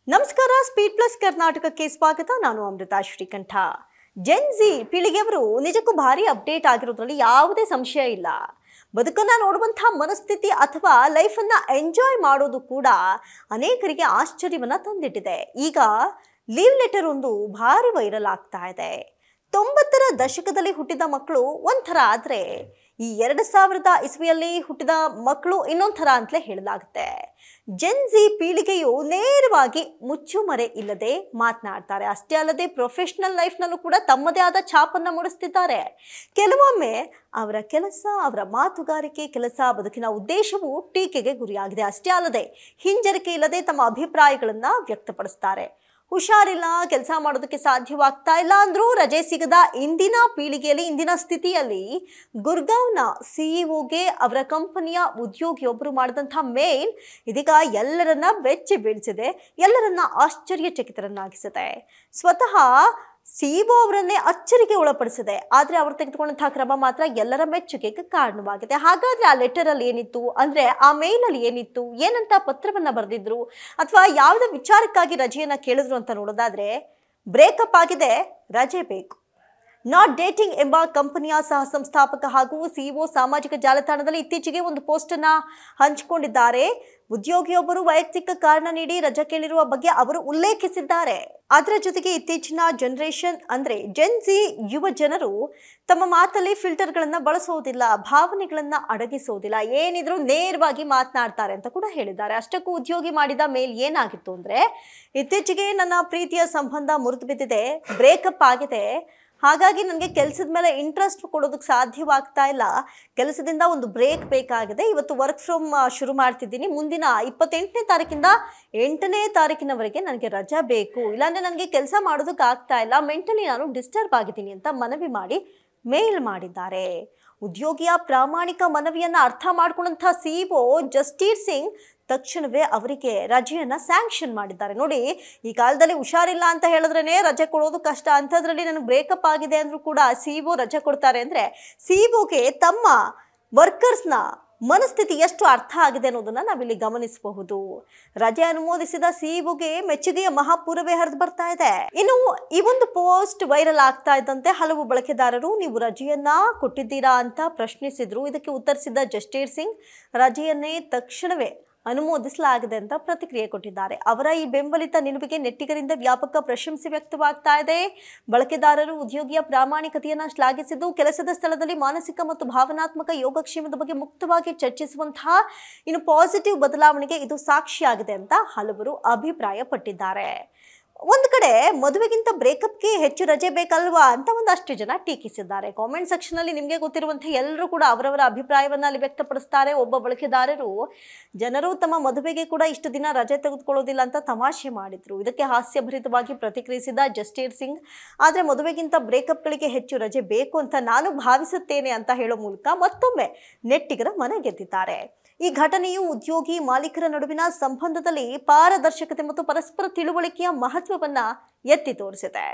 ನಮಸ್ಕಾರ, speed plus ಕರ್ನಾಟಕಕ್ಕೆ ಸ್ವಾಗತ. ನಾನು ಅಮೃತ ಶ್ರೀಕಂಠ. ಜೆನ್ಜಿ ಪೀಳಿಗೆಯವರು ನಿಜಕ್ಕೂ ಭಾರಿ ಅಪ್ಡೇಟ್ ಆಗಿರೋದ್ರಲ್ಲಿ ಯಾವುದೇ ಸಂಶಯ ಇಲ್ಲ. ಬದುಕನ್ನ ನೋಡುವಂತಹ ಮನಸ್ಥಿತಿ ಅಥವಾ ಲೈಫನ್ನ ಎಂಜಾಯ್ ಮಾಡೋದು ಕೂಡ ಅನೇಕರಿಗೆ ಆಶ್ಚರ್ಯವನ್ನ ತಂದಿಟ್ಟಿದೆ. ಈಗ ಲೀವ್ ಲೆಟರ್ ಒಂದು ಭಾರಿ ವೈರಲ್ ಆಗ್ತಾ ಇದೆ. 90ರ ದಶಕದಲ್ಲಿ ಹುಟ್ಟಿದ ಮಕ್ಕಳು ಒಂಥರ ಆದರೆ ಈ 2000 ಇಸ್ವಿಯಲ್ಲಿ ಹುಟ್ಟಿದ ಮಕ್ಕಳು ಇನ್ನೊಂಥರ ಅಂತಲೇ ಹೇಳಲಾಗುತ್ತೆ. ಜೆನ್ಜಿ ಪೀಳಿಗೆಯು ನೇರವಾಗಿ ಮುಚ್ಚುಮರೆ ಇಲ್ಲದೆ ಮಾತನಾಡ್ತಾರೆ. ಅಷ್ಟೇ ಅಲ್ಲದೆ ಪ್ರೊಫೆಷನಲ್ ಲೈಫ್ನಲ್ಲೂ ಕೂಡ ತಮ್ಮದೇ ಆದ ಛಾಪನ್ನು ಮೂಡಿಸ್ತಿದ್ದಾರೆ. ಕೆಲವೊಮ್ಮೆ ಅವರ ಕೆಲಸ, ಅವರ ಮಾತುಗಾರಿಕೆ, ಕೆಲಸ, ಬದುಕಿನ ಉದ್ದೇಶವು ಟೀಕೆಗೆ ಗುರಿಯಾಗಿದೆ. ಅಷ್ಟೇ ಅಲ್ಲದೆ ಹಿಂಜರಿಕೆ ಇಲ್ಲದೆ ತಮ್ಮ ಅಭಿಪ್ರಾಯಗಳನ್ನು ವ್ಯಕ್ತಪಡಿಸ್ತಾರೆ. ಹುಷಾರಿಲ್ಲ, ಕೆಲಸ ಮಾಡೋದಕ್ಕೆ ಸಾಧ್ಯವಾಗ್ತಾ ಇಲ್ಲ ಅಂದ್ರೂ ರಜೆ ಸಿಗದ ಇಂದಿನ ಪೀಳಿಗೆಯಲ್ಲಿ, ಇಂದಿನ ಸ್ಥಿತಿಯಲ್ಲಿ ಗುರ್ಗಾವ್ನ ಸಿಇಒಗೆ ಅವರ ಕಂಪನಿಯ ಉದ್ಯೋಗಿಯೊಬ್ಬರು ಮಾಡಿದಂಥ ಮೇಲ್ ಇದೀಗ ಎಲ್ಲರನ್ನ ಬೆಚ್ಚಿ ಬೀಳಿಸಿದೆ, ಎಲ್ಲರನ್ನ ಆಶ್ಚರ್ಯಚಕಿತರನ್ನಾಗಿಸಿದೆ. ಸ್ವತಃ ಸಿಇಒ ಅವರನ್ನೇ ಅಚ್ಚರಿಗೆ ಒಳಪಡಿಸಿದೆ. ಆದರೆ ಅವರು ತೆಗೆದುಕೊಂಡಂತಹ ಕ್ರಮ ಮಾತ್ರ ಎಲ್ಲರ ಮೆಚ್ಚುಗೆಗೆ ಕಾರಣವಾಗಿದೆ. ಹಾಗಾದ್ರೆ ಆ ಲೆಟರ್ ಅಲ್ಲಿ ಏನಿತ್ತು, ಅಂದ್ರೆ ಆ ಮೇಲ್ ಅಲ್ಲಿ ಏನಿತ್ತು, ಏನಂತ ಪತ್ರವನ್ನ ಬರೆದಿದ್ರು, ಅಥವಾ ಯಾವುದೇ ವಿಚಾರಕ್ಕಾಗಿ ರಜೆಯನ್ನ ಕೇಳಿದ್ರು ಅಂತ ನೋಡೋದಾದ್ರೆ, ಬ್ರೇಕಪ್ ಆಗಿದೆ, ರಜೆ ಬೇಕು. ನಾಟ್ ಡೇಟಿಂಗ್ ಎಂಬ ಕಂಪನಿಯ ಸಹ ಸಂಸ್ಥಾಪಕ ಹಾಗೂ ಸಿಇಒ ಸಾಮಾಜಿಕ ಜಾಲತಾಣದಲ್ಲಿ ಇತ್ತೀಚೆಗೆ ಒಂದು ಪೋಸ್ಟ್ ಅನ್ನ ಹಂಚಿಕೊಂಡಿದ್ದಾರೆ. ಉದ್ಯೋಗಿಯೊಬ್ಬರು ವೈಯಕ್ತಿಕ ಕಾರಣ ನೀಡಿ ರಜೆ ಕೇಳಿರುವ ಬಗ್ಗೆ ಅವರು ಉಲ್ಲೇಖಿಸಿದ್ದಾರೆ. ಅದರ ಜೊತೆಗೆ ಇತ್ತೀಚಿನ ಜನರೇಷನ್ ಅಂದ್ರೆ ಜೆನ್ಜಿ ಯುವ ಜನರು ತಮ್ಮ ಮಾತಲ್ಲಿ ಫಿಲ್ಟರ್ಗಳನ್ನ ಬಳಸೋದಿಲ್ಲ, ಭಾವನೆಗಳನ್ನ ಅಡಗಿಸೋದಿಲ್ಲ, ಏನಿದ್ರು ನೇರವಾಗಿ ಮಾತನಾಡ್ತಾರೆ ಅಂತ ಕೂಡ ಹೇಳಿದ್ದಾರೆ. ಅಷ್ಟಕ್ಕೂ ಉದ್ಯೋಗಿ ಮಾಡಿದ ಮೇಲ್ ಏನಾಗಿತ್ತು ಅಂದ್ರೆ, ಇತ್ತೀಚೆಗೆ ನನ್ನ ಪ್ರೀತಿಯ ಸಂಬಂಧ ಮುರಿದು ಬಿದ್ದಿದೆ, ಬ್ರೇಕಪ್ ಆಗಿದೆ, ಹಾಗಾಗಿ ನನಗೆ ಕೆಲಸದ ಮೇಲೆ ಇಂಟ್ರೆಸ್ಟ್ ಕೊಡೋದಕ್ಕೆ ಸಾಧ್ಯವಾಗ್ತಾ ಇಲ್ಲ, ಕೆಲಸದಿಂದ ಒಂದು ಬ್ರೇಕ್ ಬೇಕಾಗಿದೆ, ಇವತ್ತು ವರ್ಕ್ ಫ್ರಮ್ ಶುರು ಮಾಡ್ತಿದ್ದೀನಿ, ಮುಂದಿನ 28ನೇ ತಾರೀಕಿಂದ 8ನೇ ತಾರೀಕಿನವರೆಗೆ ನನಗೆ ರಜಾ ಬೇಕು, ಇಲ್ಲಾಂದರೆ ನನಗೆ ಕೆಲಸ ಮಾಡೋದಕ್ಕೆ ಆಗ್ತಾ ಇಲ್ಲ, ಮೆಂಟಲಿ ನಾನು ಡಿಸ್ಟರ್ಬ್ ಆಗಿದ್ದೀನಿ ಅಂತ ಮನವಿ ಮಾಡಿ ಮೇಲ್ ಮಾಡಿದ್ದಾರೆ. ಉದ್ಯೋಗಿಯ ಪ್ರಾಮಾಣಿಕ ಮನವಿಯನ್ನು ಅರ್ಥ ಮಾಡಿಕೊಂಡಂಥ ಸಿಇಒ ಜಸ್ಟೀರ್ ಸಿಂಗ್ ತಕ್ಷಣವೇ ಅವರಿಗೆ ರಜೆಯನ್ನು ಸ್ಯಾಂಕ್ಷನ್ ಮಾಡಿದ್ದಾರೆ. ನೋಡಿ, ಈ ಕಾಲದಲ್ಲಿ ಹುಷಾರಿಲ್ಲ ಅಂತ ಹೇಳಿದ್ರೇ ರಜೆ ಕೊಡೋದು ಕಷ್ಟ, ಅಂಥದ್ರಲ್ಲಿ ನನಗೆ ಬ್ರೇಕಪ್ ಆಗಿದೆ ಅಂದರೂ ಕೂಡ ಸಿಇಒ ರಜೆ ಕೊಡ್ತಾರೆ ಅಂದರೆ ಸಿಇಒಗೆ ತಮ್ಮ ವರ್ಕರ್ಸ್ನ ಮನಸ್ಥಿತಿ ಎಷ್ಟು ಅರ್ಥ ಆಗಿದೆ ಅನ್ನೋದನ್ನು ನಾವಿಲ್ಲಿ ಗಮನಿಸಬಹುದು. ರಜೆ ಅನುಮೋದಿಸಿದ ಸಿಇಒಗೆ ಮೆಚ್ಚುಗೆಯ ಮಹಾಪೂರವೇ ಹರಿದು ಬರ್ತಾ ಇದೆ. ಇನ್ನು ಈ ಒಂದು ಪೋಸ್ಟ್ ವೈರಲ್ ಆಗ್ತಾ ಇದ್ದಂತೆ ಹಲವು ಬಳಕೆದಾರರು ನೀವು ರಜೆಯನ್ನ ಕೊಟ್ಟಿದ್ದೀರಾ ಅಂತ ಪ್ರಶ್ನಿಸಿದ್ರು. ಇದಕ್ಕೆ ಉತ್ತರಿಸಿದ ಜಸ್ಟೀರ್ ಸಿಂಗ್ ರಜೆಯನ್ನೇ ತಕ್ಷಣವೇ ಅನುಮೋದಿಸಲಾಗಿದೆ ಅಂತ ಪ್ರತಿಕ್ರಿಯೆ ಕೊಟ್ಟಿದ್ದಾರೆ. ಅವರ ಈ ಬೆಂಬಲಿತ ನಿಲುವಿಗೆ ನೆಟ್ಟಿಗರಿಂದ ವ್ಯಾಪಕ ಪ್ರಶಂಸೆ ವ್ಯಕ್ತವಾಗ್ತಾ ಇದೆ. ಬಳಕೆದಾರರು ಉದ್ಯೋಗಿಯ ಪ್ರಾಮಾಣಿಕತೆಯನ್ನು ಶ್ಲಾಘಿಸಿದ್ದು, ಕೆಲಸದ ಸ್ಥಳದಲ್ಲಿ ಮಾನಸಿಕ ಮತ್ತು ಭಾವನಾತ್ಮಕ ಯೋಗಕ್ಷೇಮದ ಬಗ್ಗೆ ಮುಕ್ತವಾಗಿ ಚರ್ಚಿಸುವಂತಹ ಇನ್ನು ಪಾಸಿಟಿವ್ ಬದಲಾವಣೆಗೆ ಇದು ಸಾಕ್ಷಿಯಾಗಿದೆ ಅಂತ ಹಲವರು ಅಭಿಪ್ರಾಯಪಟ್ಟಿದ್ದಾರೆ. ಒಂದು ಕಡೆ ಮದುವೆಗಿಂತ ಬ್ರೇಕಪ್ಗೆ ಹೆಚ್ಚು ರಜೆ ಬೇಕಲ್ವಾ ಅಂತ ಒಂದಷ್ಟು ಜನ ಟೀಕಿಸಿದ್ದಾರೆ. ಕಾಮೆಂಟ್ ಸೆಕ್ಷನ್ ಅಲ್ಲಿ ನಿಮಗೆ ಗೊತ್ತಿರುವಂತೆ ಎಲ್ಲರೂ ಕೂಡ ಅವರವರ ಅಭಿಪ್ರಾಯವನ್ನ ಅಲ್ಲಿ ವ್ಯಕ್ತಪಡಿಸ್ತಾರೆ. ಒಬ್ಬ ಬಳಕೆದಾರರು ಜನರು ತಮ್ಮ ಮದುವೆಗೆ ಕೂಡ ಇಷ್ಟು ದಿನ ರಜೆ ತೆಗೆದುಕೊಳ್ಳೋದಿಲ್ಲ ಅಂತ ತಮಾಷೆ ಮಾಡಿದ್ರು. ಇದಕ್ಕೆ ಹಾಸ್ಯಭರಿತವಾಗಿ ಪ್ರತಿಕ್ರಿಯಿಸಿದ ಜಸ್ಟೀರ್ ಸಿಂಗ್, ಆದರೆ ಮದುವೆಗಿಂತ ಬ್ರೇಕಪ್ಗಳಿಗೆ ಹೆಚ್ಚು ರಜೆ ಬೇಕು ಅಂತ ನಾನು ಭಾವಿಸುತ್ತೇನೆ ಅಂತ ಹೇಳೋ ಮೂಲಕ ಮತ್ತೊಮ್ಮೆ ನೆಟ್ಟಿಗರ ಮನೆ ಗೆದ್ದಿದ್ದಾರೆ. ಈ ಘಟನೆಯು ಉದ್ಯೋಗಿ ಮಾಲೀಕರ ನಡುವಿನ ಸಂಬಂಧದಲ್ಲಿ ಪಾರದರ್ಶಕತೆ ಮತ್ತು ಪರಸ್ಪರ ತಿಳುವಳಿಕೆಯ ಮಹತ್ವವನ್ನ ಎತ್ತಿ ತೋರಿಸಿದೆ.